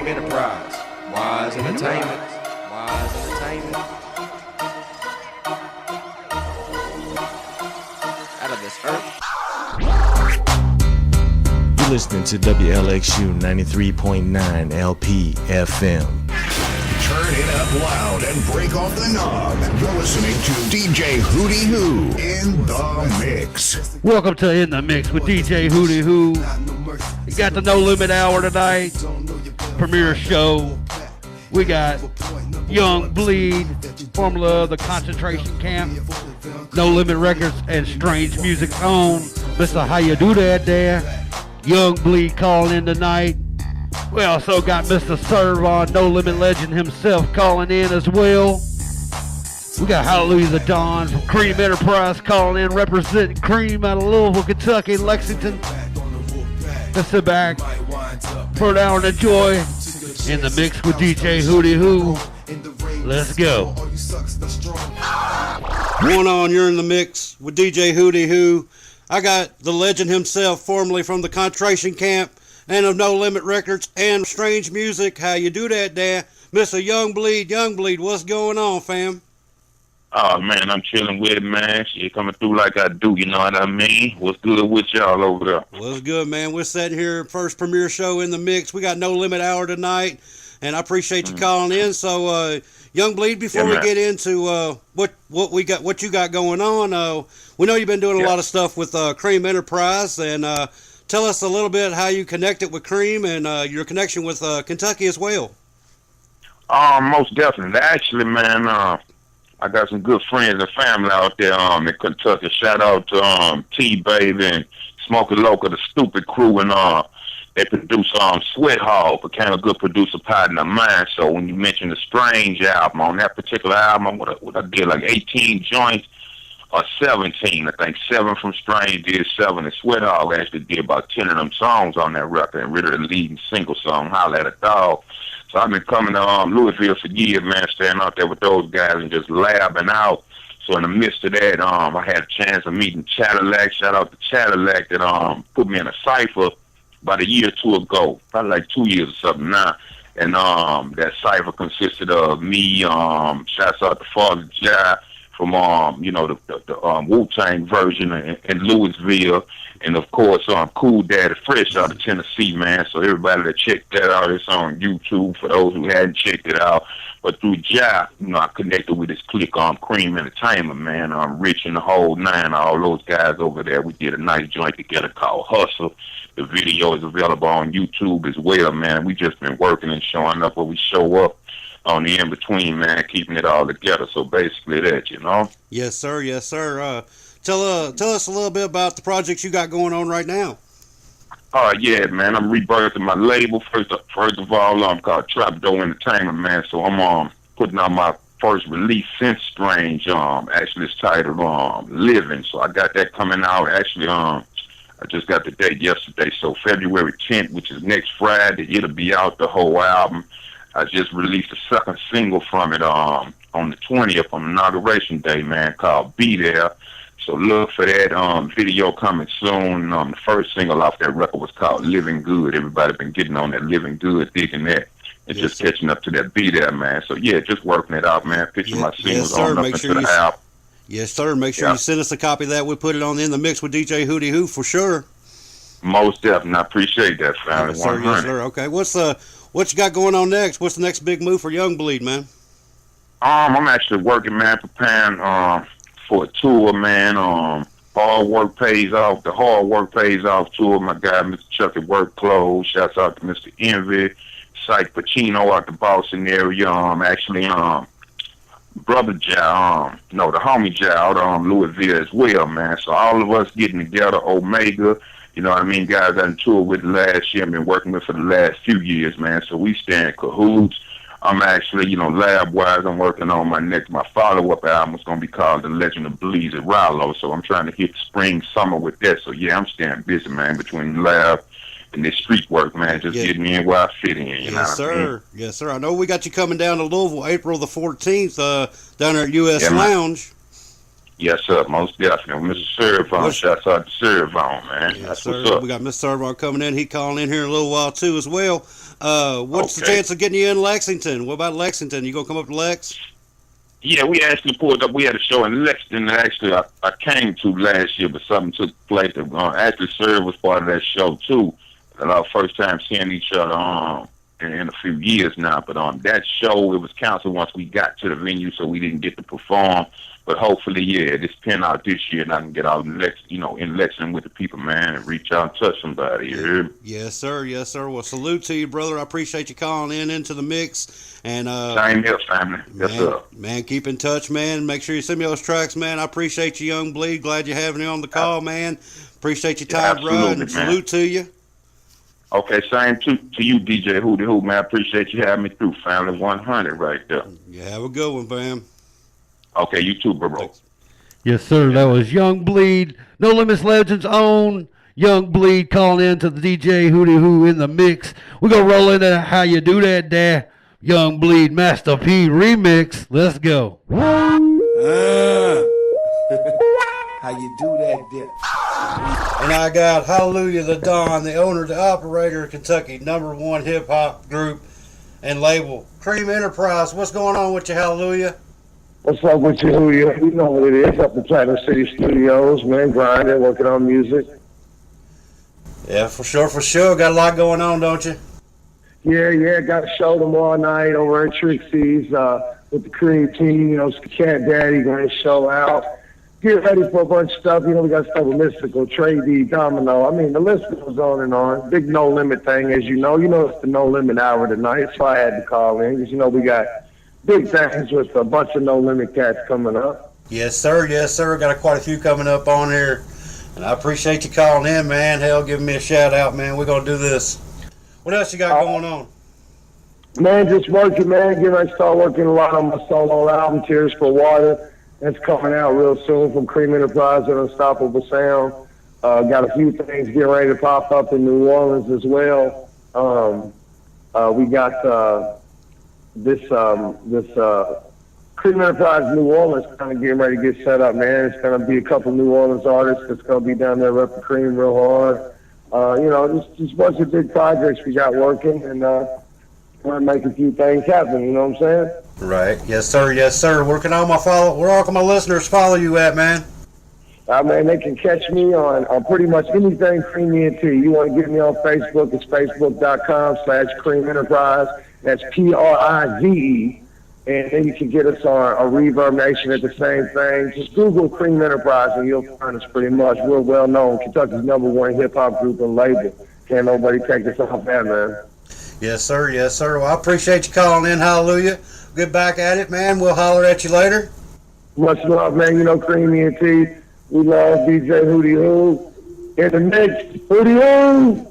Cream Enterprise. Wise Entertainment. Wise Entertainment. Out of this earth. You're listening to WLXU 93.9 LP FM. Turn it up loud and break off the knob. You're listening to DJ Hootyhoo in the mix. Welcome to In the Mix with DJ Hootyhoo. You got the No Limit Hour tonight. Premiere show. We got Young Bleed, formula of the concentration camp. No Limit Records and Strange Music's own Mr. How You Do That there. Young Bleed calling in tonight. We also got Mr. Servon, No Limit Legend himself, calling in as well. We got Hallelujah the Dawn from Cream Enterprise calling in, representing Cream out of Louisville, Kentucky, Lexington. Let's sit back for an hour and enjoy In the Mix with DJ Hootyhoo. Let's go. Going on, you're in the mix with DJ Hootyhoo. I got the legend himself, formerly from the concentration camp and of No Limit Records and Strange Music. How you do that there? Mr. Young Bleed. Young Bleed, what's going on, fam? Oh, man, I'm chilling with it, man. Shit coming through like I do, you know what I mean? What's good with y'all over there? What's good, man? We're sitting here, first premiere show in the mix. We got No Limit Hour tonight, and I appreciate you calling in. So, Young Bleed, before we get into what you got going on, we know you've been doing a lot of stuff with Cream Enterprise, and tell us a little bit how you connected with Cream and your connection with Kentucky as well. Most definitely. Actually, man, I got some good friends and family out there in Kentucky. Shout out to T-Baby and Smokey Loco, the Stupid Crew, and they produce Sweat Hog, became a good producer partner of mine. So when you mentioned the Strange album, on that particular album, what I did, like 18 joints or 17. I think 7 from Strange did 7, and Sweat Hog actually did about 10 of them songs on that record, and really the leading single song, Holla at a Dog. So I've been coming to Louisville for years, man, staying out there with those guys and just labbing out. So in the midst of that, I had a chance of meeting Cadillac. Shout out to Cadillac that put me in a cypher about a year or two ago, probably like 2 years or something now. And that cypher consisted of me, shouts out to Father Jai from the Wu-Tang version in Louisville, and of course Cool Daddy Fresh out of Tennessee, man. So everybody that checked that out, it's on YouTube for those who hadn't checked it out. But through Jai, I connected with this clique on Cream Entertainment, man. Rich and the whole nine, all those guys over there. We did a nice joint together called Hustle. The video is available on YouTube as well, man. We just been working and showing up where we show up on the in-between, man, keeping it all together. So basically that, you know? Yes, sir. Yes, sir. Tell us a little bit about the projects you got going on right now. Yeah, man. I'm rebirthing my label. First of all, I'm called Trapdoor Entertainment, man. So I'm putting out my first release since Strange. Actually, it's titled Living. So I got that coming out. Actually, I just got the date yesterday. So February 10th, which is next Friday, it'll be out, the whole album. I just released a second single from it on the 20th, on Inauguration Day, man, called Be There. So look for that video coming soon. The first single off that record was called Living Good. Everybody been getting on that Living Good, digging that, and just catching up to that Be There, man. So yeah, just working it out, man. Picture my singles on up into the album. Yes, sir. Make sure you send us a copy of that. We'll put it on In the Mix with DJ Hootyhoo for sure. Most definitely. I appreciate that, family. Yes, sir. Yes, sir. Okay. What you got going on next? What's the next big move for Young Bleed, man? I'm actually working, man, preparing for a tour, man. Hard work pays off. The hard work pays off tour. My guy, Mr. Chucky Work Clothes. Shouts out to Mr. Envy, Psych Pacino out the Boston area. Actually, brother Jai, the homie Jai out Louisville as well, man. So all of us getting together, Omega. You know what I mean? Guys I toured with last year, I've been working with for the last few years, man. So we stay in cahoots. I'm actually, lab-wise, I'm working on my follow-up album. It's going to be called The Legend of Bleeds at Rallo. So I'm trying to hit spring, summer with that. So, yeah, I'm staying busy, man, between the lab and this street work, man. Just getting in where I fit in, you know what I mean? Yes, sir. I know we got you coming down to Louisville April the 14th down there at U.S. Lounge. Yes, sir. Most definitely. Mr. Servon, shouts out to Servon, man. Yes, that's sir. What's up. We got Mr. Servon coming in. He calling in here in a little while, too, as well. What's the Okay. chance of getting you in Lexington? What about Lexington? You gonna come up to Lex? Yeah, we actually pulled up. We had a show in Lexington that actually I came to last year, but something took place. Actually, Sir was part of that show too. And our first time seeing each other in a few years now. But on that show, it was canceled once we got to the venue, so we didn't get to perform. But hopefully, yeah, this pin out this year, and I can get out in Lexington with the people, man, and reach out and touch somebody. You hear me? Yes, sir. Yes, sir. Well, salute to you, brother. I appreciate you calling into the mix. And Same here, family. Yes, sir. man, keep in touch, man. Make sure you send me those tracks, man. I appreciate you, Young Bleed. Glad you're having me on the call, man. Appreciate your time, bro. absolutely, And man. salute to you. Okay, same to you, DJ Hootyhoo, man. I appreciate you having me through, family. 100 right there. You have a good one, fam. Okay, you too, bro. Yes, sir. That was Young Bleed, No Limits Legends own Young Bleed calling in to the DJ Hootyhoo in the mix. We're going to roll into How You Do That there. Young Bleed Master P remix. Let's go. How you do that there? And I got Hallelujah the Don, the owner, the operator of Kentucky #1 hip hop group and label, Cream Enterprise. What's going on with you, Hallelujah? What's up with you? You know what it is. Up in Platinum City Studios, man, grinding, working on music. Yeah, for sure, for sure. Got a lot going on, don't you? Yeah, got a show tomorrow night over at Trixie's with the Cream team. You know, Cat Daddy going to show out. Get ready for a bunch of stuff. You know, we got stuff with Mystical, Trey D, Domino. I mean, the list goes on and on. Big No Limit thing, as you know. You know, it's the No Limit hour tonight, so I had to call in because, you know, we got big things with a bunch of No Limit cats coming up. Yes, sir. Yes, sir. Got quite a few coming up on here. And I appreciate you calling in, man. Hell, giving me a shout out, man. We're going to do this. What else you got going on? Man, just working, man. Getting ready to start working a lot on my solo album, Tears for Water. That's coming out real soon from Cream Enterprise and Unstoppable Sound. Got a few things getting ready to pop up in New Orleans as well. We got this Cream Enterprise New Orleans kind of getting ready to get set up, man. It's going to be a couple New Orleans artists that's going to be down there repping Cream real hard. You know, just a bunch of big projects we got working, and we're going to make a few things happen, you know what I'm saying? Right. Yes, sir. Yes, sir. Where can all my listeners follow you at, man? Man, they can catch me on pretty much anything Cream ENT. You want to get me on Facebook, it's facebook.com/Cream Enterprise. That's PRIZE. And then you can get us on a Reverb Nation at the same thing. Just Google Cream Enterprise and you'll find us pretty much. We're well known. Kentucky's #1 hip hop group and label. Can't nobody take us off that, man. Yes, sir. Yes, sir. Well, I appreciate you calling in. Hallelujah. Get back at it, man. We'll holler at you later. Much love, man. You know, Cream ENT. We love DJ Hootyhoo. In the mix, Hootyhoo.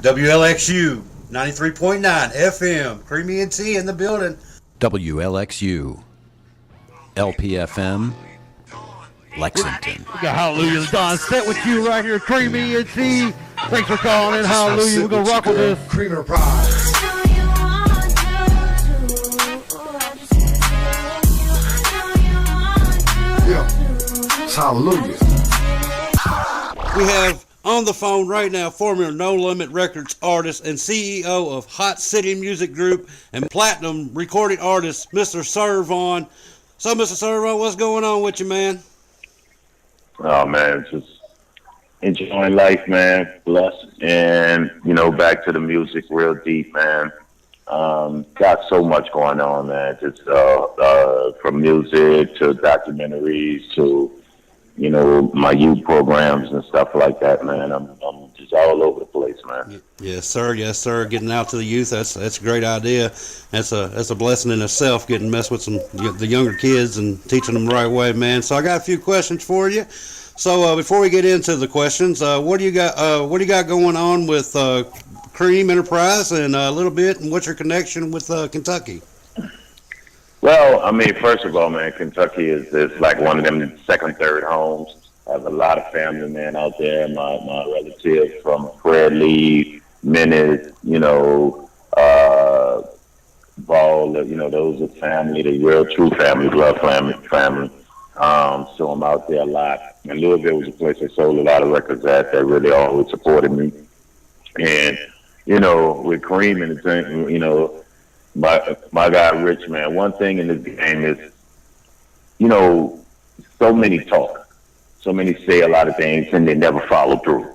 WLXU 93.9 FM. Creamy ENT in the building. WLXU, LPFM, Lexington. We got Hallelujah the Don set with you right here, Creamy ENT. Thanks for calling in, Hallelujah. We're going to rock with this. Cream Enterprise. Yeah, it's Hallelujah. We have on the phone right now former No Limit Records artist and CEO of Hot City Music Group and Platinum recording artist, Mr. Servon. So, Mr. Servon, what's going on with you, man? Oh, man, just enjoying life, man. Blessed. And, you know, back to the music real deep, man. Got so much going on, man. Just from music to documentaries to, you know, my youth programs and stuff like that, man. I'm just all over the place, man. Yes, sir. Yes, sir. Getting out to the youth, that's a great idea. That's a blessing in itself, getting messed with the younger kids and teaching them the right way, man. So I got a few questions for you. So before we get into the questions, what do you got going on with Cream Enterprise and a little bit, and what's your connection with Kentucky? Well, I mean, first of all, man, Kentucky is like one of them second, third homes. I have a lot of family, man, out there. My relatives from Fred Lee, Menace, you know, Ball, you know, those are family, the real true family, blood family. So I'm out there a lot. And Louisville was a place I sold a lot of records at that really always supported me. And, with Kareem and the thing, my guy Rich, man. One thing in this game is, so many talk, so many say a lot of things and they never follow through.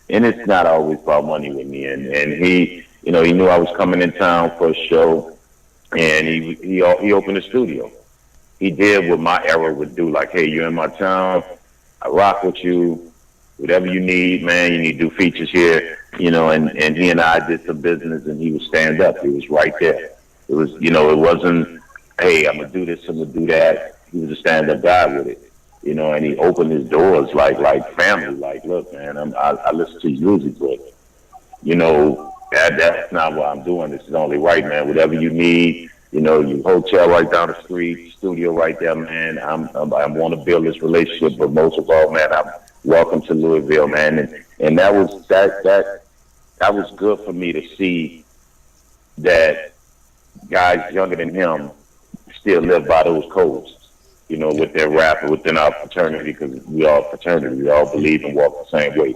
And it's not always about money with me. And he, he knew I was coming in town for a show, and he opened a studio. He did what my era would do, like, hey, you're in my town, I rock with you, whatever you need, man, you need to do features here, and he and I did some business, and he would stand up. He was right there. It was, it wasn't, hey, I'm going to do this, I'm going to do that. He was a stand-up guy with it, and he opened his doors like family, like, look, man, I listen to your music, but, that's not what I'm doing. This is only right, man. Whatever you need, your hotel right down the street, studio right there, man. I want to build this relationship, but most of all, man, I'm welcome to Louisville, man. And that was good for me to see that guys younger than him still live by those codes, with their rap within our fraternity, because we all fraternity, we all believe and walk the same way.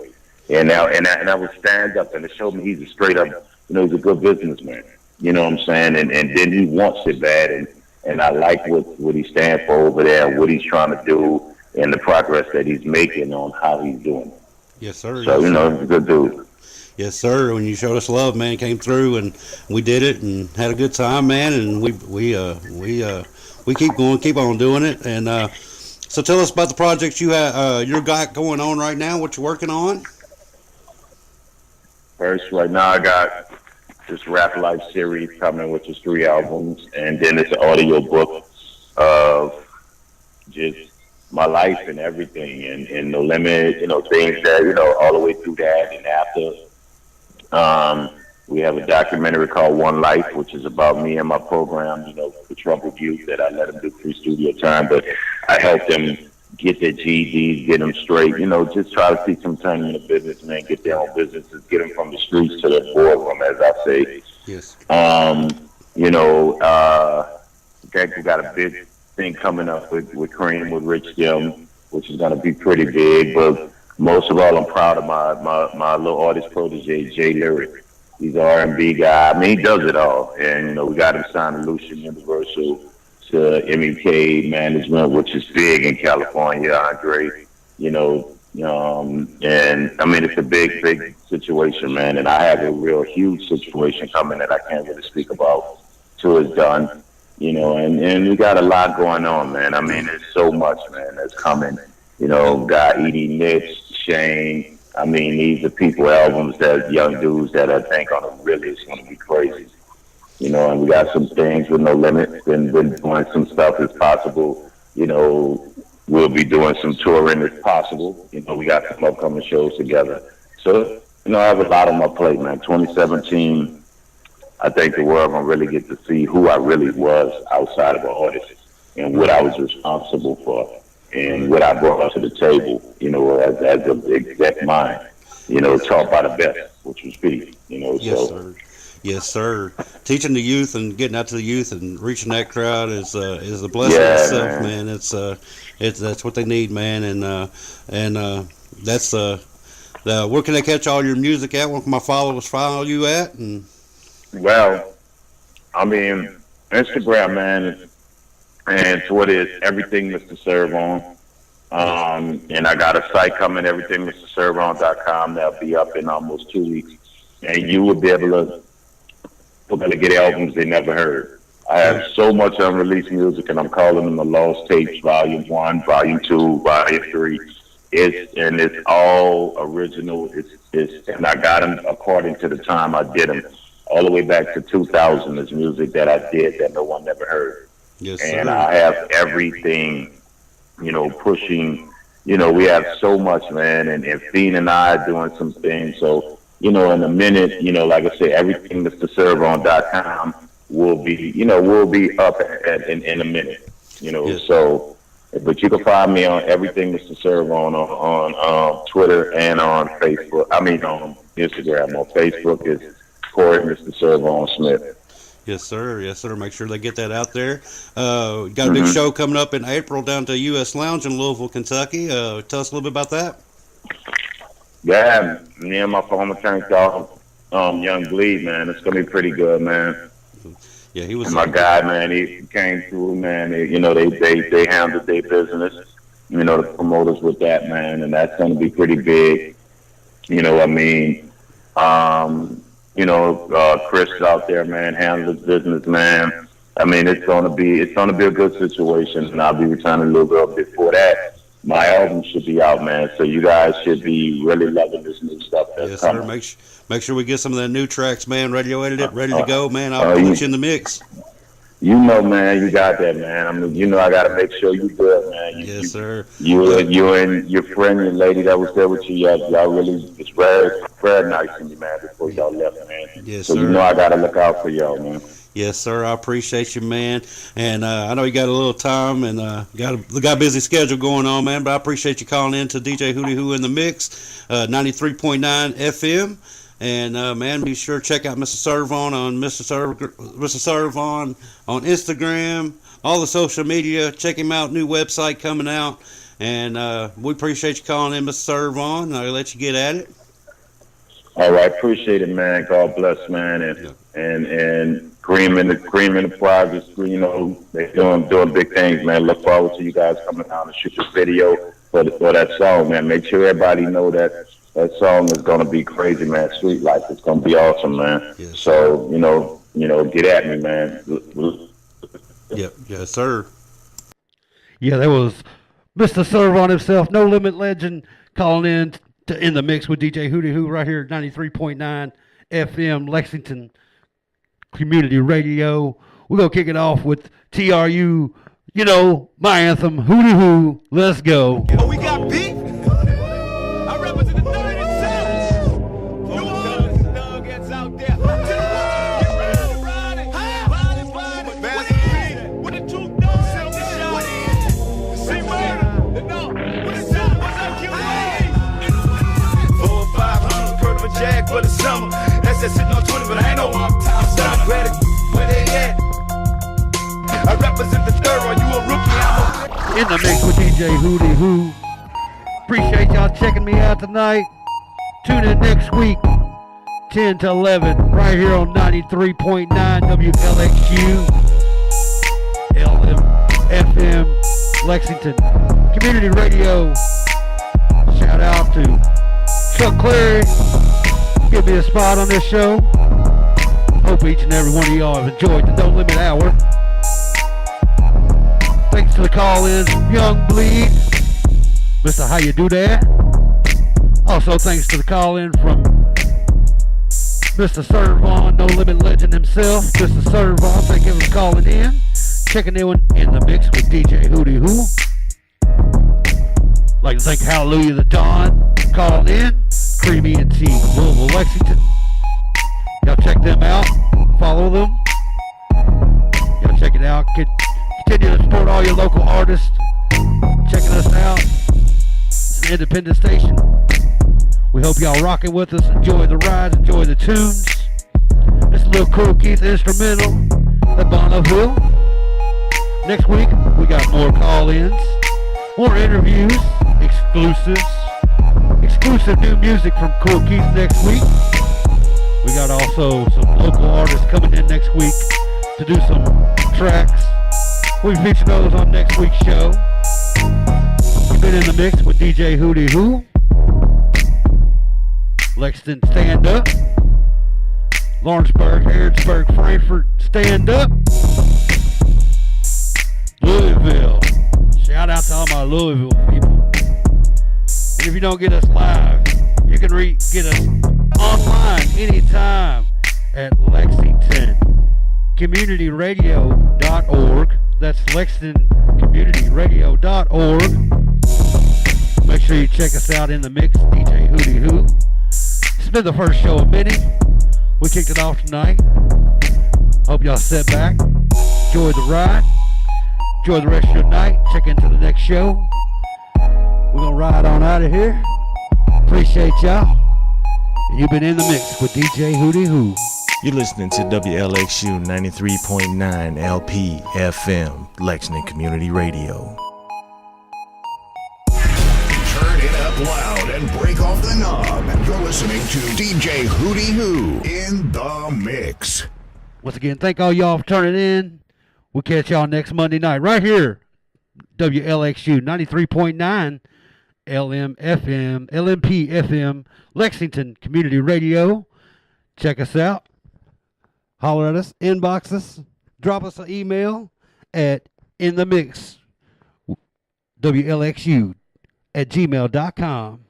And I would stand up, and it showed me he's a straight up, he's a good businessman. You know what I'm saying? And then he wants it bad, and I like what he stands for over there, and what he's trying to do, and the progress that he's making on how he's doing it. Yes, sir. So, yes, he's a good dude. Yes, sir. When you showed us love, man, came through, and we did it and had a good time, man. And we keep going, keep on doing it. And so, tell us about the projects you got going on right now. What you're working on? First, right now, I got this Rap Life series coming, which is 3 albums, and then it's an audio book of just my life and everything, and No Limit, things that, all the way through that. And after, we have a documentary called One Life, which is about me and my program, the troubled youth that I let them do free studio time, but I help them get their GEDs, get them straight, just try to teach them turning into business, man, get their own businesses, get them from the streets to the boardroom, as I say. Yes. We got a big thing coming up with Kareem, with Rich Jim, which is going to be pretty big, but most of all, I'm proud of my little artist protege, Jay Lyric. He's an R&B guy. I mean, he does it all. And, we got him signed to Lucian Universal, to MEK Management, which is big in California, Andre, and I mean, it's a big situation, man. And I have a real huge situation coming that I can't really speak about till it's done, and we got a lot going on, man. I mean, there's so much, man, that's coming, got Edie, Mitch, Shane. I mean, these are people albums that young dudes that I think are really, it's going to be crazy. And we got some things with No Limit, been doing some stuff as possible. We'll be doing some touring as possible. We got some upcoming shows together. So, I have a lot on my plate, man. 2017, I think the world gonna really get to see who I really was outside of an artist, and what I was responsible for, and what I brought to the table, as an exec mind, taught by the best, which was Pete, Yes, sir. Yes, sir. Teaching the youth and getting out to the youth and reaching that crowd is a blessing itself, man. It's that's what they need, man. And that's where can they catch all your music at? Where can my followers follow you at? And well, I mean, Instagram, man, and Twitter is everything Mr. Servon. And I got a site coming, everythingmrservon.com. That'll be up in almost 2 weeks, and you will be able to. We're going to get albums they never heard. I have so much unreleased music, and I'm calling them the Lost Tapes, Volume 1, Volume 2, Volume 3. It's all original. And I got them according to the time I did them. All the way back to 2000 is music that I did that no one ever heard. yes, And sir. I have everything, pushing. We have so much, man. And Fiend and I are doing some things. So, in a minute, like I say, everything MrServon.com will be up in a minute, Yes. So, but you can find me on everything Mr. Servon on Twitter and on Facebook. I mean, on Instagram. On Facebook is Corey Mr. Servon Smith. Yes, sir. Yes, sir. Make sure they get that out there. Got a big show coming up in April down to U.S. Lounge in Louisville, Kentucky. Tell us a little bit about that. Yeah, me and my former tank dog, Young Bleed, man. It's gonna be pretty good, man. Yeah, he was And my guy, man. He came through, man. They handled their business. The promoters with that, man, and that's gonna be pretty big. You know what I mean? Chris out there, man, handles his business, man. I mean, it's gonna be a good situation, and I'll be returning a little bit before that. My album should be out, man, so you guys should be really loving this new stuff that's coming. Sir. Make sure we get some of that new tracks, man. Radio edited, ready to go, man. I'll put you in the mix. Man, you got that, man. I mean, I got to make sure you good, man. Yes, sir. You and your friend, your lady that was there with you, y'all really, it's very nice to me, man, before y'all left, man. Yes, so sir. I got to look out for y'all, man. Yes, sir. I appreciate you, man. And I know you got a little time and got a busy schedule going on, man. But I appreciate you calling in to DJ Hootyhoo in the Mix, 93.9 FM. And man, be sure to check out Mr. Servon on Mr. Servon on Instagram, all the social media. Check him out. New website coming out. And we appreciate you calling in, Mr. Servon. I'll let you get at it. All right, appreciate it, man. God bless, man, and Cream in the projects. They're doing big things, man. Look forward to you guys coming down and shoot this video for that song, man. Make sure everybody know that song is gonna be crazy, man. Sweet Life, it's gonna be awesome, man. Yes. So get at me, man. Yep, yes, sir. Yeah, that was Mr. Servon himself, No Limit legend, calling in the mix with DJ Hootyhoo right here at 93.9 FM Lexington Community Radio. We're going to kick it off with TRU, my anthem, Hootyhoo. Let's go. Oh, we got beef? I represent the 37. New Orleans nuggets out there. Get riding. With the two dogs out there. See murder. No. What's up, QA? 4 or 500, curve of a jag for the summer. That's that sitting on 20, but I ain't no uptown star. Where they at? I represent the third one. You a rookie, In the mix with DJ Hootyhoo. Appreciate y'all checking me out tonight. Tune in next week, 10 to 11, right here on 93.9 WLXU, FM, Lexington Community Radio. Shout out to Chuck Clary. Give me a spot on this show. Hope each and every one of y'all have enjoyed the No Limit Hour. Thanks to the call-ins, Young Bleed, Mr. How You Do That. Also thanks to the call-in from Mr. Servon, No Limit legend himself, Mr. Servon. Thank you for calling in. Checking in the mix with DJ Hootyhoo. Like to thank Hallelujah the Dawn calling in. Cream ENT, Louisville, Lexington. Y'all check them out. Follow them. Y'all check it out. Continue to support all your local artists. Checking us out. It's an independent station. We hope y'all rocking with us. Enjoy the rides. Enjoy the tunes. This is a little Cool Keith instrumental at Bonneville. Next week, we got more call-ins, more interviews, exclusive new music from Cool Keith next week. We got also some local artists coming in next week to do some tracks. We feature those on next week's show. You've been in the mix with DJ Hootyhoo. Lexington, stand up. Lawrenceburg, Harrodsburg, Frankfurt, stand up. Louisville. Shout out to all my Louisville people. And if you don't get us live, you can get us online anytime at LexingtonCommunityRadio.org. That's LexingtonCommunityRadio.org. Make sure you check us out in the mix, DJ Hootyhoo. It's been the first show of many. We kicked it off tonight. Hope y'all sit back, enjoy the ride, enjoy the rest of your night. Check into the next show. We're gonna ride on out of here. Appreciate y'all. You've been in the mix with DJ Hootyhoo. You're listening to WLXU 93.9 LP FM, Lexington Community Radio. Turn it up loud and break off off the knob. You're listening to DJ Hootyhoo in the mix. Once again, thank all y'all for turning in. We'll catch y'all next Monday night right here, WLXU 93.9 LMP FM, Lexington Community Radio. Check us out. Holler at us, inbox us, drop us an email at inthemixwlxu@gmail.com.